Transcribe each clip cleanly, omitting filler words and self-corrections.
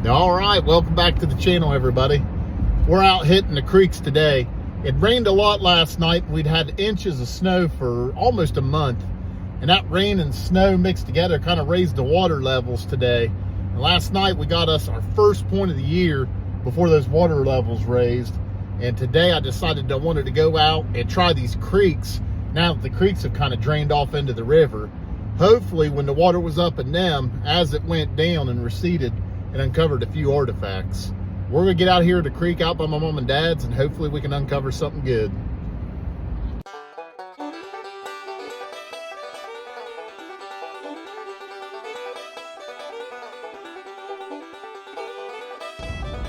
All right, welcome back to the channel, everybody. We're out hitting the creeks today. It rained a lot last night. We'd had inches of snow for almost a month, and that rain and snow mixed together kind of raised the water levels today. And last night we got us our first point of the year before those water levels raised. And today I decided I wanted to go out and try these creeks now that the creeks have kind of drained off into the river. Hopefully when the water was up in them, as it went down and receded, and uncovered a few artifacts. We're gonna get out here at the creek out by my mom and dad's, and hopefully we can uncover something good.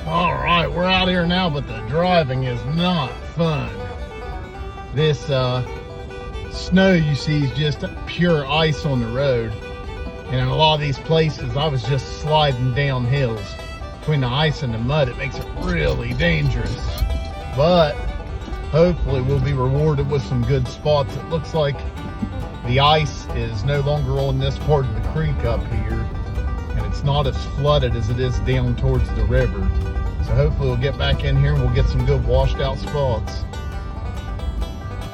All right, we're out here now, but the driving is not fun. This snow you see is just pure ice on the road. And in a lot of these places, I was just sliding down hills. Between the ice and the mud, it makes it really dangerous. But hopefully we'll be rewarded with some good spots. It looks like the ice is no longer on this part of the creek up here. And it's not as flooded as it is down towards the river. So hopefully we'll get back in here and we'll get some good washed out spots.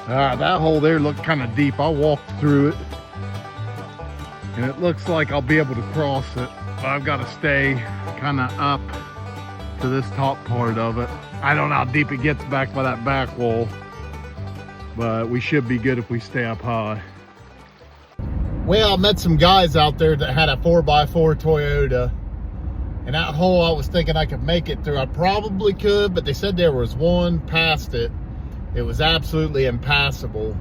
All right, that hole there looked kind of deep. I walked through it. And it looks like I'll be able to cross it, but I've got to stay kind of up to this top part of it. I don't know how deep it gets back by that back wall, but we should be good if we stay up high. Well, I met some guys out there that had a 4x4 Toyota, and that hole I was thinking I could make it through. I probably could, but they said there was one past it. It was absolutely impassable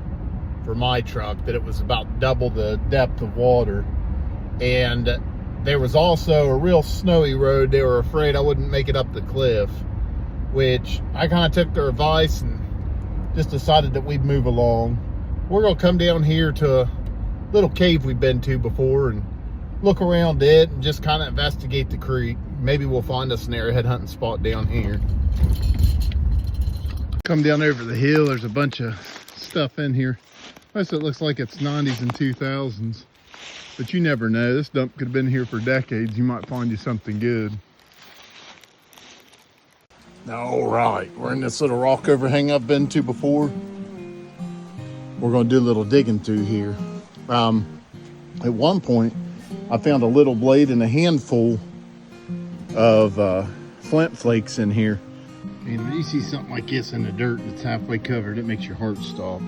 for my truck, that it was about double the depth of water. And there was also a real snowy road. They were afraid I wouldn't make it up the cliff, which I kind of took their advice and just decided that we'd move along. We're gonna come down here to a little cave we've been to before and look around it and just kind of investigate the creek. Maybe we'll find us an arrowhead hunting spot down here. Come down over the hill, there's a bunch of stuff in here. Most of it looks like it's 90s and 2000s, but you never know. This dump could have been here for decades. You might find you something good. All right, we're in this little rock overhang I've been to before. We're gonna do a little digging through here. At one point, I found a little blade and a handful of flint flakes in here. And when you see something like this in the dirt that's halfway covered, it makes your heart stop.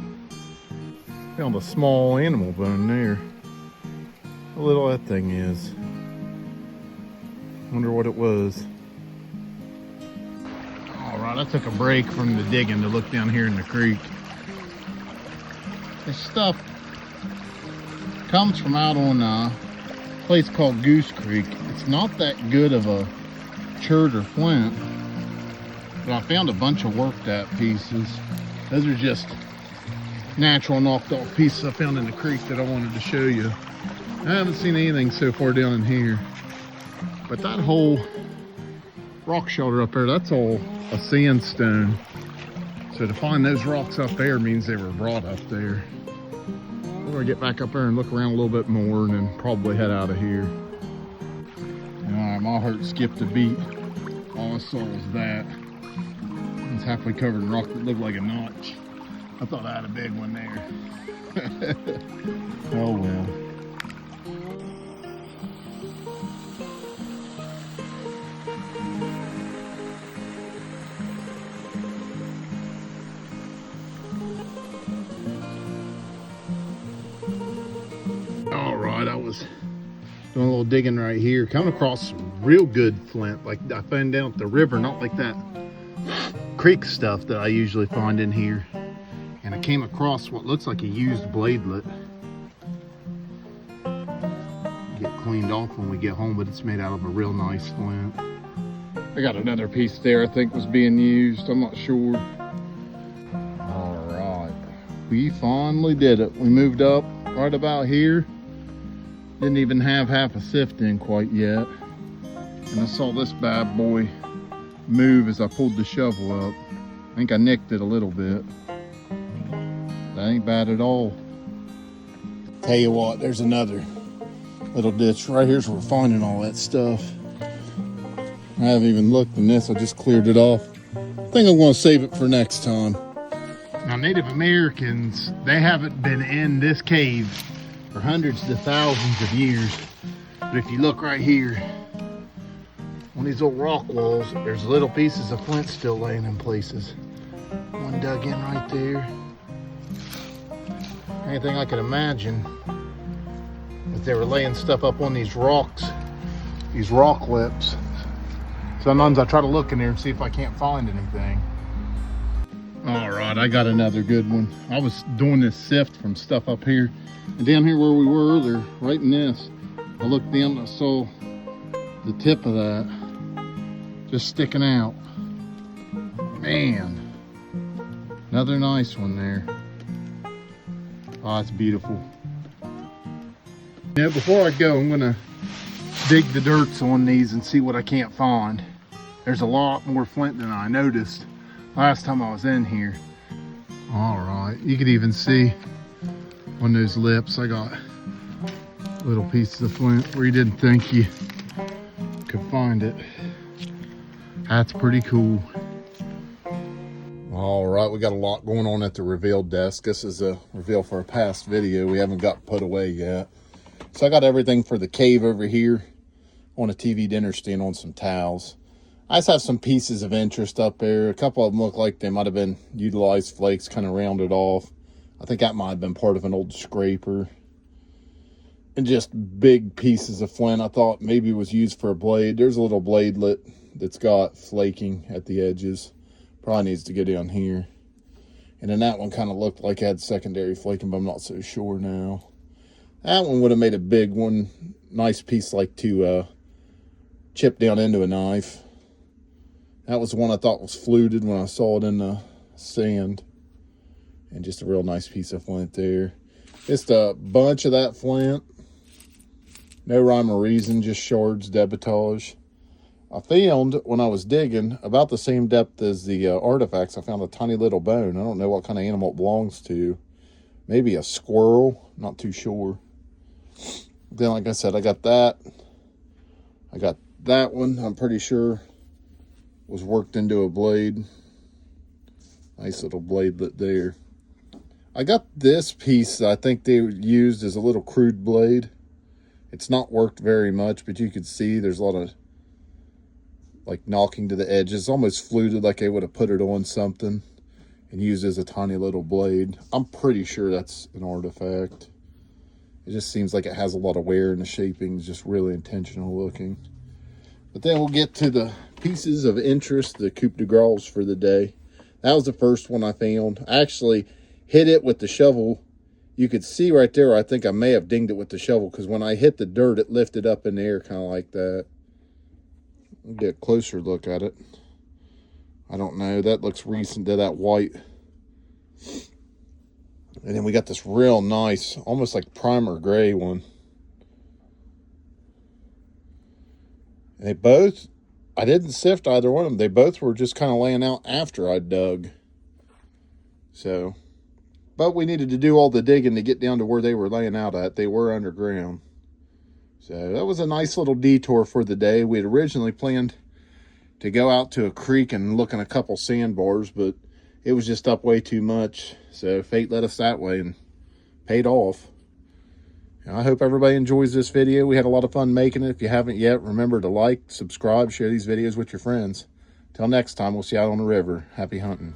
Found a small animal bone there. How little that thing is. Wonder what it was. All right, I took a break from the digging to look down here in the creek. This stuff comes from out on a place called Goose Creek. It's not that good of a chert or flint, but I found a bunch of worked at pieces. Those are just natural knocked off pieces I found in the creek that I wanted to show you. I haven't seen anything so far down in here, but that whole rock shelter up there, that's all a sandstone. So to find those rocks up there means they were brought up there. We're gonna get back up there and look around a little bit more and then probably head out of here. All right, my heart skipped a beat. All I saw was that. It's halfway covered in rock that looked like a notch. I thought I had a big one there. Oh well. All right, I was doing a little digging right here. Coming across some real good flint. Like I found down at the river, not like that creek stuff that I usually find in here. And I came across what looks like a used bladelet. Get cleaned off when we get home, but it's made out of a real nice flint. I got another piece there I think was being used. I'm not sure. All right, we finally did it. We moved up right about here. Didn't even have half a sift in quite yet. And I saw this bad boy move as I pulled the shovel up. I think I nicked it a little bit. That ain't bad at all. Tell you what, there's another little ditch right here's where we're finding all that stuff. I haven't even looked in this. I just cleared it off. I think I'm going to save it for next time. Now, Native Americans, they haven't been in this cave for hundreds to thousands of years. But if you look right here, on these old rock walls, there's little pieces of flint still laying in places. One dug in right there. Anything I could imagine, if they were laying stuff up on these rocks, these rock lips. Sometimes I try to look in there and see if I can't find anything. All right, I got another good one. I was doing this sift from stuff up here, and down here where we were earlier, right in this, I looked down and I saw the tip of that just sticking out. Man, another nice one there. Oh, it's beautiful. Now, before I go, I'm gonna dig the dirts on these and see what I can't find. There's a lot more flint than I noticed last time I was in here. All right, you could even see on those lips, I got little pieces of flint where you didn't think you could find it. That's pretty cool. All right, we got a lot going on at the reveal desk. This is a reveal for a past video we haven't got put away yet. So I got everything for the cave over here on a TV dinner stand on some towels. I just have some pieces of interest up there. A couple of them look like they might have been utilized flakes, kind of rounded off. I think that might have been part of an old scraper. And just big pieces of flint I thought maybe was used for a blade. There's a little bladelet that's got flaking at the edges. Probably needs to go down here. And then that one kind of looked like it had secondary flaking, but I'm not so sure now. That one would have made a big one. Nice piece like to chip down into a knife. That was the one I thought was fluted when I saw it in the sand. And just a real nice piece of flint there. Just a bunch of that flint. No rhyme or reason, just shards, debitage. I found, when I was digging, about the same depth as the artifacts, I found a tiny little bone. I don't know what kind of animal it belongs to. Maybe a squirrel, not too sure. Then, like I said, I got that. I got that one, I'm pretty sure, was worked into a blade. Nice little bladelet there. I got this piece that I think they used as a little crude blade. It's not worked very much, but you can see there's a lot of like knocking to the edges. Almost fluted, like they would have put it on something and used as a tiny little blade. I'm pretty sure that's an artifact. It just seems like it has a lot of wear, and the shaping is just really intentional looking. But then we'll get to the pieces of interest, the coup de grace for the day. That was the first one I found. I actually hit it with the shovel. You could see right there, I think I may have dinged it with the shovel, because when I hit the dirt, it lifted up in the air kind of like that. I'll get a closer look at it. I don't know. That looks recent to that white. And then we got this real nice, almost like primer gray one. And they both, I didn't sift either one of them. They both were just kind of laying out after I dug. So, but we needed to do all the digging to get down to where they were laying out at. They were underground. So that was a nice little detour for the day. We had originally planned to go out to a creek and look in a couple sandbars, but it was just up way too much. So fate led us that way and paid off. And I hope everybody enjoys this video. We had a lot of fun making it. If you haven't yet, remember to like, subscribe, share these videos with your friends. Till next time, we'll see you out on the river. Happy hunting.